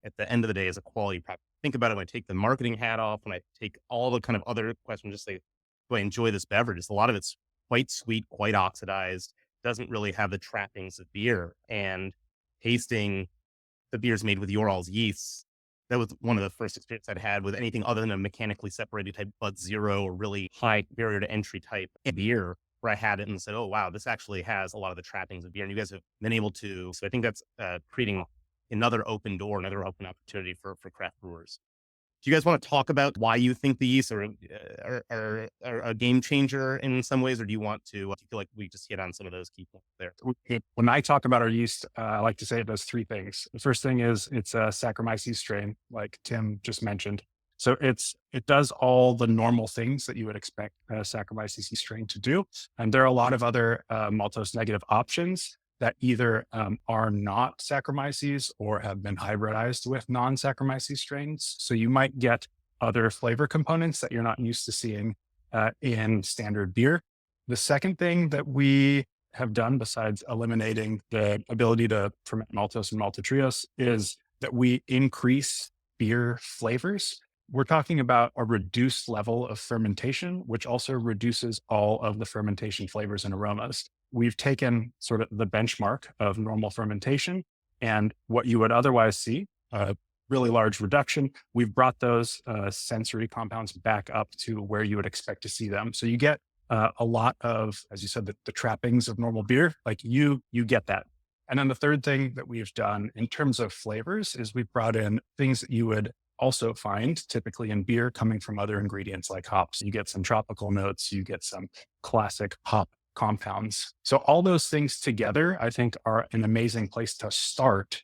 at the end of the day is a quality product. Think about it when I take the marketing hat off, when I take all the kind of other questions, just say, do I enjoy this beverage? A lot of it's quite sweet, quite oxidized, doesn't really have the trappings of beer. And tasting the beers made with Ural's yeast, that was one of the first experience I'd had with anything other than a mechanically separated type Bud Zero or really high barrier to entry type beer, where I had it and said, "Oh wow, this actually has a lot of the trappings of beer." And you guys have been able to, so I think that's creating another open door, another open opportunity for craft brewers. Do you guys want to talk about why you think the yeasts are a game changer in some ways, or do you want to? Do you feel like we just hit on some of those key points there? When I talk about our yeast, I like to say it does three things. The first thing is it's a Saccharomyces strain, like Tim just mentioned. So it does all the normal things that you would expect a Saccharomyces yeast strain to do. And there are a lot of other maltose negative options that either are not Saccharomyces or have been hybridized with non-Saccharomyces strains. So you might get other flavor components that you're not used to seeing in standard beer. The second thing that we have done, besides eliminating the ability to ferment maltose and maltotriose, is that we increase beer flavors. We're talking about a reduced level of fermentation, which also reduces all of the fermentation flavors and aromas. We've taken sort of the benchmark of normal fermentation and what you would otherwise see, a really large reduction. We've brought those sensory compounds back up to where you would expect to see them. So you get a lot of, as you said, the trappings of normal beer, like you get that. And then the third thing that we've done in terms of flavors is we've brought in things that you would also find typically in beer coming from other ingredients like hops. You get some tropical notes, you get some classic hop compounds. So all those things together, I think, are an amazing place to start